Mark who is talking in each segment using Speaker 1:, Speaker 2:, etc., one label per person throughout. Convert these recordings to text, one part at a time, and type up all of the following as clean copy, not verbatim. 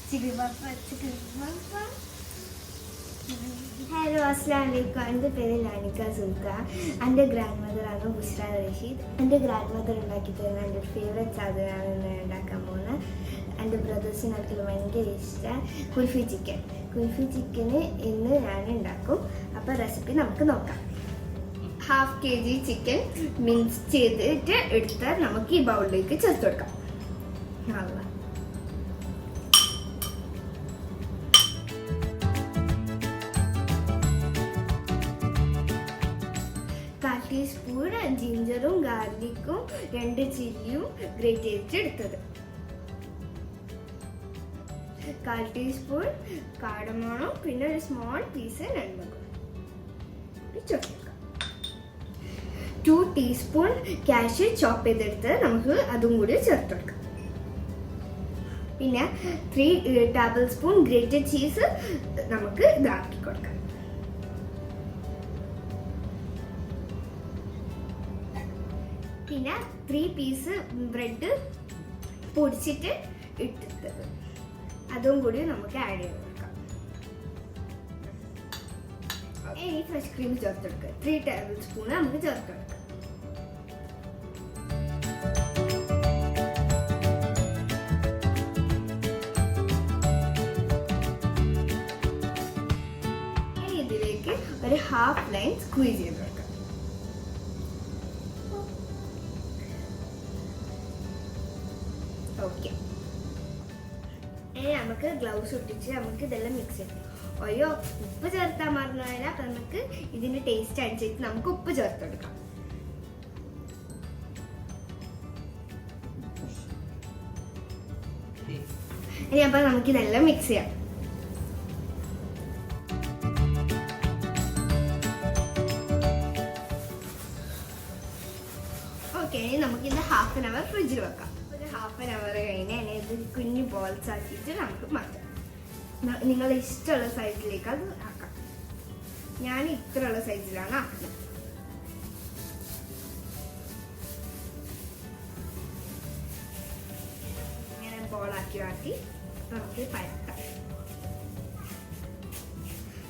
Speaker 1: Hello അസ്സലാമലൈക്കും. എൻ്റെ പേര് ലാനിക സുൽത്താൻ. എൻ്റെ ഗ്രാൻഡ് മദറാണ് ബുഷ്ര റഷീദ്. എൻ്റെ ഗ്രാൻഡ് മദർ ഉണ്ടാക്കി തരുന്ന എൻ്റെ ഒരു ഫേവറേറ്റ് സാധനമാണ് ഇന്ന് ഉണ്ടാക്കാൻ പോകുന്നത്. എൻ്റെ ബ്രദേഴ്സിനൊക്കെ ഭയങ്കര ഇഷ്ടം കുൽഫി ചിക്കൻ. കുൽഫി ചിക്കന് ഇന്ന് ഞാൻ ഉണ്ടാക്കും. അപ്പോൾ റെസിപ്പി നമുക്ക് നോക്കാം. 1/2 kg ചിക്കൻ മിക്സ് ചെയ്തിട്ട് എടുത്ത് നമുക്ക് ഈ ബൗളിലേക്ക് ചേർത്ത് കൊടുക്കാം. കാൽ ടീസ്പൂൺ ജിഞ്ചറും ഗാർലിക്കും 2 ചില്ലിയും ഗ്രേറ്റ് ചെയ്തിട്ട് എടുത്തത്, 1/4 ടീസ്പൂൺ കാടമോണും പിന്നെ ഒരു സ്മോൾ പീസ് നന്മകും ചേർത്ത് 2 ടീസ്പൂൺ കാഷ്യൂ ചോപ്പ് ചെയ്തെടുത്ത് നമുക്ക് അതും കൂടി ചേർത്ത് കൊടുക്കാം. പിന്നെ 3 ടേബിൾ സ്പൂൺ ഗ്രേറ്റഡ് ചീസ് നമുക്ക് ഇതാക്കി കൊടുക്കാം. പിന്നെ 3 പീസ് ബ്രെഡ് പൊടിച്ചിട്ട് ഇട്ടത് അതും കൂടി നമുക്ക് ആഡ് ചെയ്ത് കൊടുക്കാം. ഇനി ഫ്രഷ് ക്രീം ചേർത്ത് കൊടുക്കുക. 3 ടേബിൾ സ്പൂൺ നമുക്ക് ചേർത്ത് കൊടുക്കാം. ഇനി ഇതിലേക്ക് ഒരു 1/2 ലൈൻ സ്ക്വീസ് ചെയ്ത് കൊടുക്കാം. ഓക്കെ, ഇനി നമുക്ക് ഗ്ലൗസ് ഒട്ടിച്ച് നമുക്ക് ഇതെല്ലാം മിക്സ് ചെയ്യാം. അയ്യോ, ഉപ്പ് ചേർത്താൽ മറന്നില്ല. അപ്പം നമുക്ക് ഇതിൻ്റെ ടേസ്റ്റ് അനുസരിച്ച് നമുക്ക് ഉപ്പ് ചേർത്ത് കൊടുക്കാം. ഇനി അപ്പം നമുക്ക് ഇതെല്ലാം മിക്സ് ചെയ്യാം. ഓക്കെ, ഇനി നമുക്കിത് 1/2 hour ഫ്രിഡ്ജിൽ വെക്കാം. 1/2 hour കഴിഞ്ഞ് ഇത് കുഞ്ഞു ബോൾസ് ആക്കിയിട്ട് നമുക്ക് മാറ്റാം. നിങ്ങളുടെ ഇഷ്ടമുള്ള സൈസിലേക്ക് അത് ആക്കാം. ഞാൻ ഇത്രയുള്ള സൈസിലാണ് ആക്കുന്നത്. ഇങ്ങനെ ബോളാക്കി മാറ്റി നമുക്ക് പരത്താം.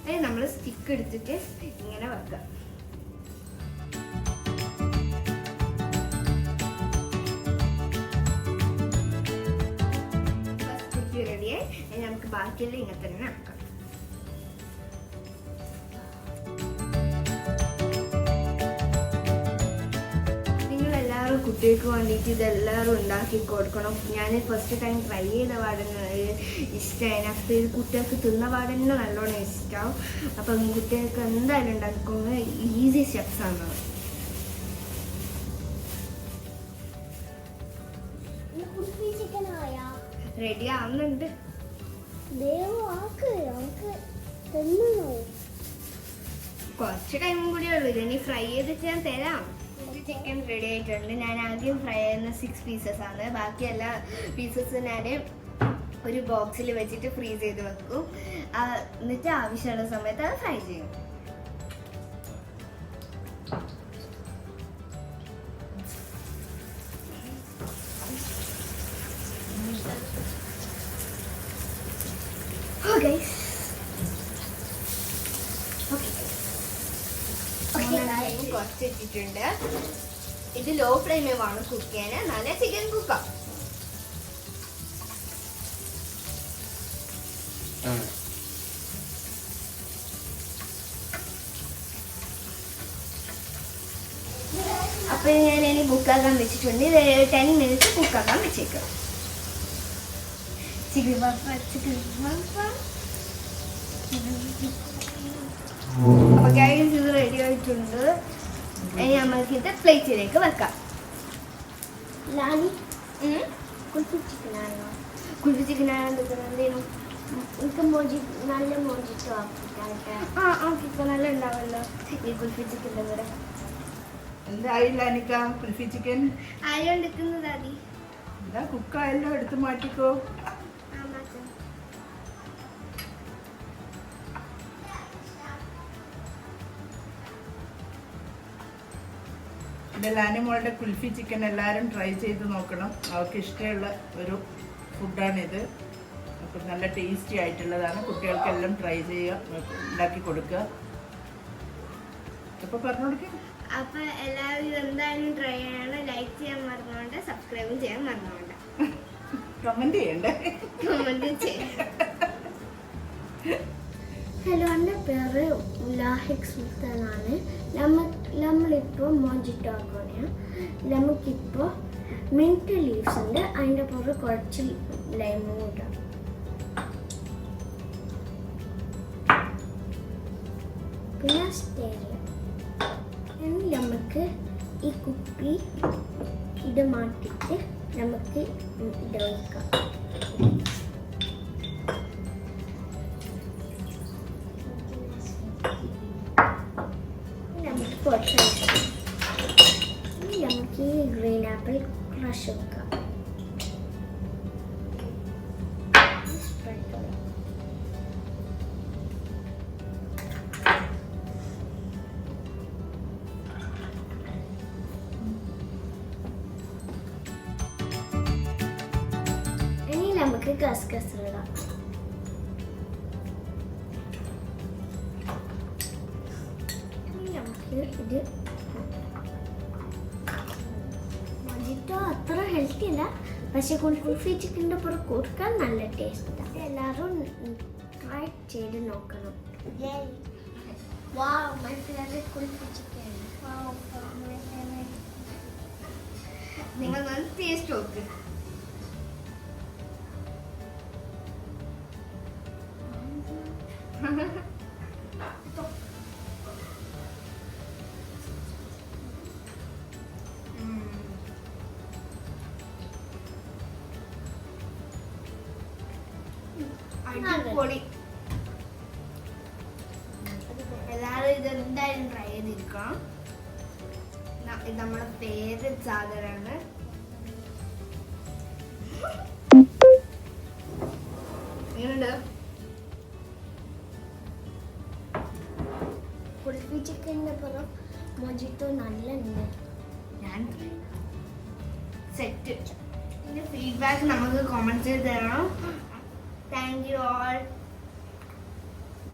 Speaker 1: അതിന് നമ്മൾ സ്റ്റിക്ക് എടുത്തിട്ട് ഇങ്ങനെ വെക്കാം. റെഡിയായി. നമുക്ക് ബാക്കിയെല്ലാം ഇങ്ങനെ തന്നെ ആക്കാം. നിങ്ങളെല്ലാവരും കുട്ടികൾക്ക് വേണ്ടിയിട്ട് ഇതെല്ലാവരും ഉണ്ടാക്കി കൊടുക്കണം. ഞാൻ ഫസ്റ്റ് ടൈം ട്രൈ ചെയ്ത പാടന്നെ ഇഷ്ടമായി. അപ്പോൾ ഇത് കുട്ടികൾക്ക് തിന്ന പാടന്നെ നല്ലോണം ഇഷ്ടമാവും. അപ്പം കുട്ടികൾക്ക് എന്തായാലും ഉണ്ടാക്കുന്നത് ഈസി സ്റ്റെപ്സാണ്. റെഡി ആവുന്നുണ്ട്. കുറച്ച് ടൈമും കൂടി ഉള്ളൂ. ഇതിനി ഫ്രൈ ചെയ്തിട്ട് ഞാൻ തരാം. ചിക്കൻ റെഡി ആയിട്ടുണ്ട്. ഞാൻ ആദ്യം ഫ്രൈ ചെയ്യുന്ന 6 പീസസ് ആണ്. ബാക്കി എല്ലാ പീസസും ഞാൻ ഒരു ബോക്സിൽ വെച്ചിട്ട് ഫ്രീസ് ചെയ്ത് വെക്കും. എന്നിട്ട് ആവശ്യമുള്ള സമയത്ത് അത് ഫ്രൈ ചെയ്യും. കുറച്ച് ഇട്ടിട്ടുണ്ട്. ഇത് ലോ ഫ്ലെയിമിൽ വേണം കുക്ക് ചെയ്യാൻ, നല്ല ചിക്കൻ കുക്കാം. അപ്പൊ ഞാൻ ഇനി കുക്കാക്കാൻ വെച്ചിട്ടുണ്ട്. ഇത് 10 minutes കുക്കാക്കാൻ വെച്ചേക്കാം. അപ്പൊ ഗൈസ്, ഇത് റെഡി ആയിട്ടുണ്ട്. ഇനി നമുക്ക് ഇത് പ്ലേറ്റിലേക്ക് വെക്കാം. കുൽഫി ചിക്കനാണോ? കുൽഫി ചിക്കനാണോ എന്തെങ്കിലും നല്ല മോജിട്ടോ ആക്കിക്കോ. നല്ല ഉണ്ടാവല്ലോ ഈ കുൽഫി ചിക്കൻ്റെ കൂടെ.
Speaker 2: എന്തായില്ല എനിക്ക് കുൽഫി ചിക്കൻ
Speaker 1: ആരും എടുക്കുന്നത് അതി
Speaker 2: എന്താ കുക്കായല്ലോ, എടുത്ത് മാറ്റിക്കോ. എൻ്റെ ലാനിമോളുടെ കുൽഫി ചിക്കൻ എല്ലാവരും ട്രൈ ചെയ്ത് നോക്കണം. അവർക്ക് ഇഷ്ടമുള്ള ഒരു ഫുഡാണിത്. അപ്പോൾ നല്ല ടേസ്റ്റി ആയിട്ടുള്ളതാണ്. കുട്ടികൾക്കെല്ലാം ട്രൈ ചെയ്യുക, ഉണ്ടാക്കി കൊടുക്കുക. അപ്പോൾ പറഞ്ഞു കൊടുക്കുക.
Speaker 1: അപ്പൊ എല്ലാവരും എന്തായാലും ട്രൈ ചെയ്യണം. ലൈക്ക് ചെയ്യാൻ മറന്നുകൊണ്ട് സബ്സ്ക്രൈബും ചെയ്യാൻ മറന്നുകൊണ്ട്
Speaker 2: കമന്റ് ചെയ്യണ്ടേ?
Speaker 1: കമന്റ് ചെയ്യാം. ഹലോ, എൻ്റെ പേര് ലാഹിക് സുൽത്താനാണ്. നമ്മളിപ്പോൾ മോജിറ്റോ ആക്കുകയാണ്. നമുക്കിപ്പോൾ മിൻറ്റ് ലീവ്സ് ഉണ്ട്, അതിൻ്റെ പുറത്ത് കുറച്ച് ലൈമും കൂട്ടാം. പിന്നെ സ്റ്റേരിയ. ഇനി നമുക്ക് ഈ കുപ്പി ഇത് മാറ്റിയിട്ട് നമുക്ക് ഇത് ഒഴിക്കാം. നമുക്ക് കുറച്ച് ഇനി നമുക്ക് ഈ ഗ്രീൻ ആപ്പിൾ ക്രഷ് വെക്കാം. ഇനി നമുക്ക് കസ്കസ് ഇടാം. ഇനി നമുക്ക് ഇത് മോജിറ്റോ അത്ര ഹെൽത്തി അല്ല, പക്ഷെ കുൽഫി ചിക്കൻ്റെ പുറത്ത് കൊടുക്കാൻ നല്ല ടേസ്റ്റാണ്. എല്ലാവരും ട്രൈ ചെയ്ത് നോക്കണം. Wow, my favorite kulfi chicken. നിങ്ങൾ നല്ല ടേസ്റ്റ് നോക്ക്. അടിപൊളി. എല്ലാവരും ഇതെന്തായാലും ട്രൈ ചെയ്തിരിക്കണം. ഇത് നമ്മുടെ ഫേവറേറ്റ് സാധനമാണ്. എങ്ങനെയുണ്ട്? കുൽഫി ചിക്കൻ്റെ പുറം മോജിറ്റോ നല്ല ഉണ്ട്. ഞാൻ സെറ്റ്. ഇതിൻ്റെ ഫീഡ്ബാക്ക് നമുക്ക് കമൻറ്റ് ചെയ്ത് തരണം. Thank you all.